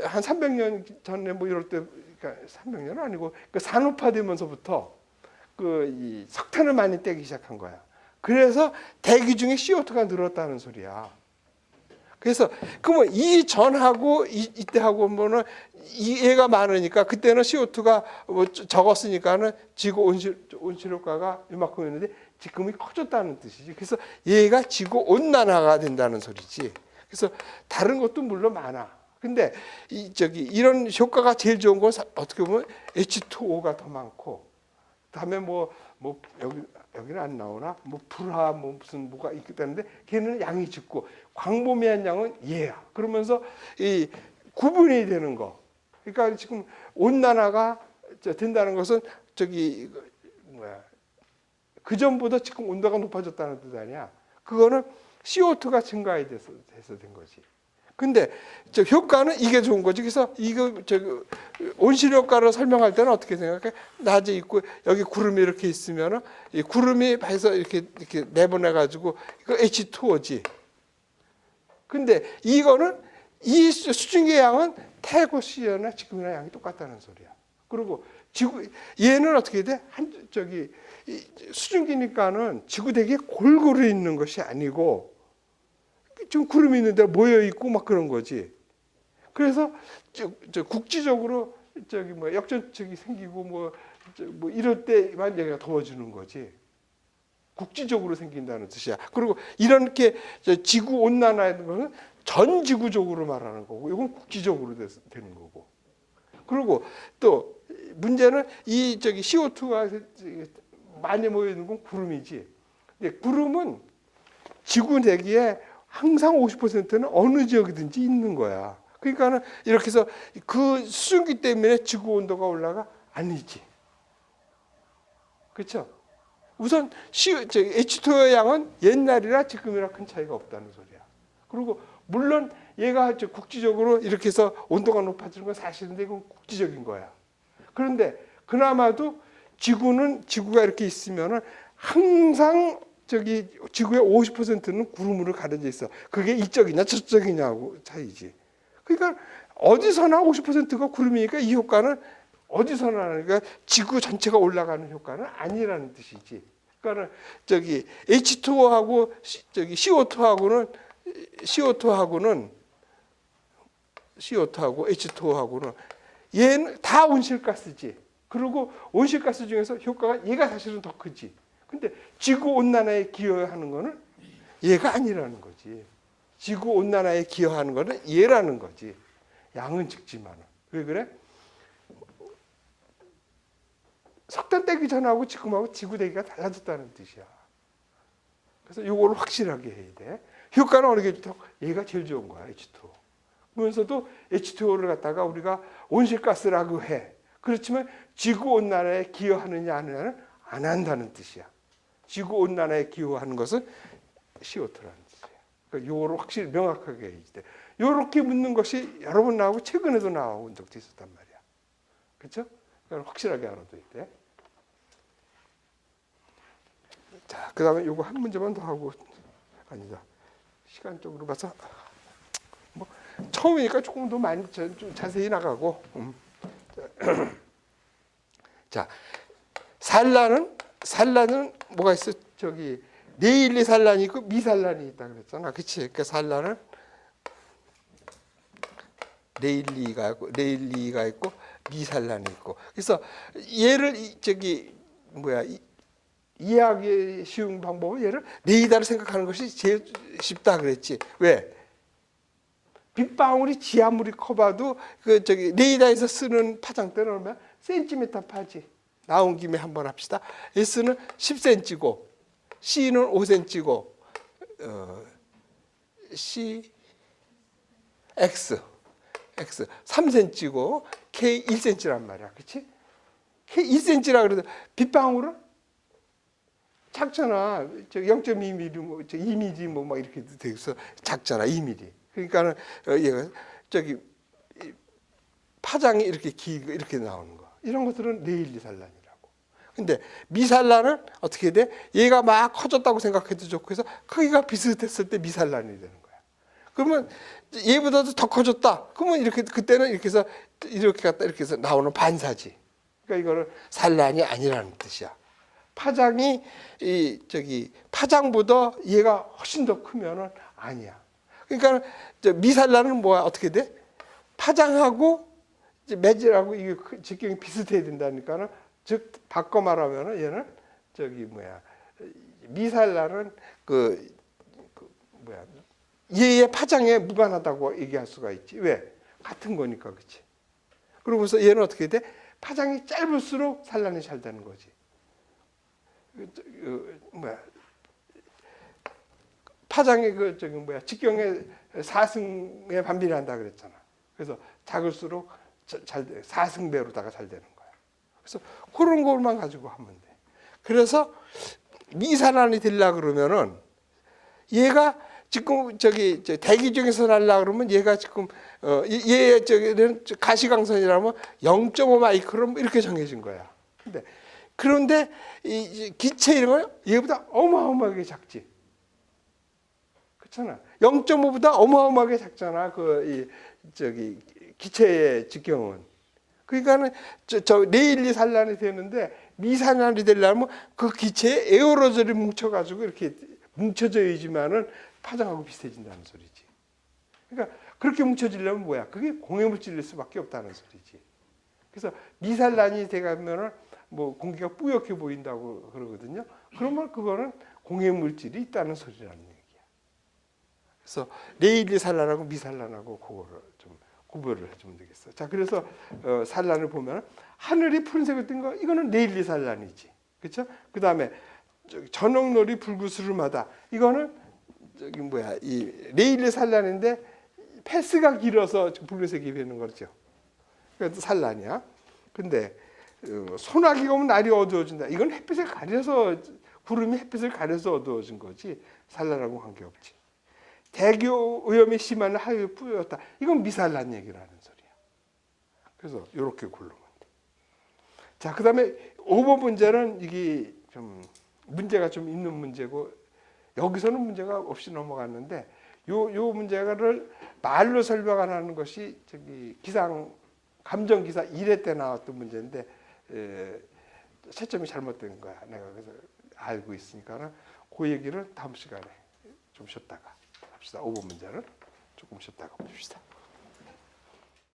한 300년 전에 뭐 이럴 때, 그러니까 300년은 아니고 산업화되면서부터 이 석탄을 많이 떼기 시작한 거야. 그래서 대기 중에 CO2가 늘었다는 소리야. 그래서 그러면 이 전하고 이때하고 보면은 얘가 많으니까 그때는 CO2가 뭐 적었으니까는 지구 온실 효과가 이만큼 있는데 지금이 커졌다는 뜻이지. 그래서 얘가 지구 온난화가 된다는 소리지. 그래서 다른 것도 물론 많아. 근데 이런 효과가 제일 좋은 건 어떻게 보면 H2O가 더 많고, 그다음에 여기는 안 나오나? 뭐 불화 무슨 뭐가 있다는데 걔는 양이 적고 광범위한 양은 얘야. 그러면서 이 구분이 되는 거. 그러니까 지금 온난화가 된다는 것은 그 전보다 지금 온도가 높아졌다는 뜻 아니야. 그거는 CO2가 증가해서 된 거지. 근데 효과는 이게 좋은 거지. 그래서 이거 온실 효과를 설명할 때는 어떻게 생각해? 낮에 있고 여기 구름이 이렇게 있으면은 이 구름이 해서 이렇게 내보내 가지고 이거 H2O지. 근데 이거는 이 수증기 양은 태고 시절이나 지금이나 양이 똑같다는 소리야. 그리고 얘는 어떻게 돼? 수증기니까는 지구 대기에 골고루 있는 것이 아니고 좀 구름이 있는데 모여 있고 막 그런 거지. 그래서 국지적으로 역전축이 생기고 뭐 이럴 때만 얘가 더워지는 거지. 국지적으로 생긴다는 뜻이야. 그리고 이렇게 지구 온난화라는 것은 전 지구적으로 말하는 거고, 이건 국지적으로 되는 거고. 그리고 또 문제는 이 CO2가 많이 모여 있는 건 구름이지. 근데 구름은 지구 대기에 항상 50%는 어느 지역이든지 있는 거야. 그러니까는 이렇게 해서 그 수증기 때문에 지구 온도가 올라가? 아니지. 그렇죠? 우선 H2O 양은 옛날이라 지금이라 큰 차이가 없다는 소리야. 그리고 물론 얘가 국지적으로 이렇게 해서 온도가 높아지는 건 사실인데 이건 국지적인 거야. 그런데 그나마도 지구가 이렇게 있으면은 항상 지구의 50%는 구름으로 가려져 있어. 그게 이쪽이냐 저쪽이냐고 차이지. 그러니까 어디서나 50%가 구름이니까 이 효과는 어디서나, 그러니까 지구 전체가 올라가는 효과는 아니라는 뜻이지. 그러니까 H2O하고 CO2하고는 CO2하고 H2O하고는 얘는 다 온실가스지. 그리고 온실가스 중에서 효과가 얘가 사실은 더 크지. 근데 지구온난화에 기여하는 거는 얘가 아니라는 거지. 지구온난화에 기여하는 거는 얘라는 거지. 양은 적지만은. 왜 그래? 석탄 떼기 전하고 지금하고 지구 대기가 달라졌다는 뜻이야. 그래서 이걸 확실하게 해야 돼. 효과는 어느 게 좋다고? 얘가 제일 좋은 거야, H2O. 그러면서도 H2O를 갖다가 우리가 온실가스라고 해. 그렇지만 지구온난화에 기여하느냐 안 하느냐는 안 한다는 뜻이야. 지구온난화에 기여하는 것은 CO2라는 뜻이야. 그러니까 이거를 확실히 명확하게 해야 돼. 이렇게 묻는 것이 여러 번 나오고 최근에도 나온 적도 있었단 말이야. 그렇죠? 그러니까 확실하게 알아둬야 돼. 자, 그 다음에 이거 한 문제만 더 하고, 아니다. 시간적으로 봐서, 뭐, 처음이니까 조금 더 많이, 좀 자세히 나가고. 자, 산란은 뭐가 있어? 저기, 네일리 산란이 있고 미산란이 있다 그랬잖아. 그치? 그러니까 산란은 네일리가 있고 미산란이 있고. 그래서 얘를 이해하기 쉬운 방법은 얘를 네이다를 생각하는 것이 제일 쉽다 그랬지. 왜? 빗방울이 지 아무리 커봐도 네이다에서 쓰는 파장대는 얼마야? 센티미터 파지. 나온 김에 한번 합시다. S는 10cm고 C는 5cm고 X 3cm고 K 1cm란 말이야. 그렇지? K 1cm라 그래도 빗방울은 작잖아. 0.2mm, 2mm 뭐 이렇게 돼서 작잖아. 2mm. 그러니까는 얘가 파장이 이렇게 길고 이렇게 나오는 거. 이런 것들은 네일리 산란이라고. 근데 미산란은 어떻게 돼? 얘가 막 커졌다고 생각해도 좋고 해서 크기가 비슷했을 때 미산란이 되는 거야. 그러면 얘보다도 더 커졌다. 그러면 이렇게 그때는 이렇게 해서 이렇게 해서 나오는 반사지. 그러니까 이거는 산란이 아니라는 뜻이야. 파장이 파장보다 얘가 훨씬 더 크면은 아니야. 그러니까 미산란은 뭐야? 어떻게 돼? 파장하고 매질하고 이게 직경이 비슷해야 된다니까는, 즉 바꿔 말하면은 얘는 미산란은 얘의 파장에 무관하다고 얘기할 수가 있지. 왜? 같은 거니까. 그렇지. 그러고서 얘는 어떻게 돼? 파장이 짧을수록 산란이 잘 되는 거지. 파장이 직경의 4승에 반비례한다 그랬잖아. 그래서 작을수록 잘 돼. 4승배로다가 잘 되는 거야. 그래서 그런 것만 가지고 하면 돼. 그래서 미산란이 되려 그러면은 얘가 지금 대기 중에서 날라 그러면 얘가 지금 얘 가시광선이라면 0.5 마이크론 이렇게 정해진 거야. 그런데 이 기체 이런 건 얘보다 어마어마하게 작지. 그렇잖아. 0.5보다 어마어마하게 작잖아. 기체의 직경은. 그러니까는 네일리 산란이 되는데 미산란이 되려면 그 기체에 에어로졸이 뭉쳐가지고 이렇게 뭉쳐져야지만은 파장하고 비슷해진다는 소리지. 그러니까 그렇게 뭉쳐지려면 뭐야? 그게 공해물질일 수밖에 없다는 소리지. 그래서 미산란이 돼가면은 뭐 공기가 뿌옇게 보인다고 그러거든요. 그러면 그거는 공해물질이 있다는 소리라는 얘기야. 그래서 네일리 산란하고 미산란하고 그거를 좀 구별을 해주면 되겠어. 자, 그래서 산란을 보면 하늘이 푸른색을 띈 거, 이거는 네일리 산란이지. 그렇죠? 그 다음에 저녁놀이 불구스름하다. 이거는 이 네일리 산란인데 패스가 길어서 붉은색이 되는 거죠. 그래서 산란이야. 근데 소나기가 오면 날이 어두워진다. 이건 햇빛을 가려서, 구름이 햇빛을 가려서 어두워진 거지 산란하고 관계없지. 대기 오염이 심한 하늘이 뿌옇다. 이건 미산란 얘기라는 소리야. 그래서 이렇게 굴러면 돼. 자, 그다음에 5번 문제는 이게 문제가 좀 있는 문제고, 여기서는 문제가 없이 넘어갔는데 요 문제를 말로 설명 안 하는 것이 감정 기사 1회 때 나왔던 문제인데 채점이 잘못된 거야. 내가 그래서 알고 있으니까는 그 얘기를 다음 시간에 좀 쉬었다가 합시다. 5번 문제는 조금 쉬었다가 봅시다.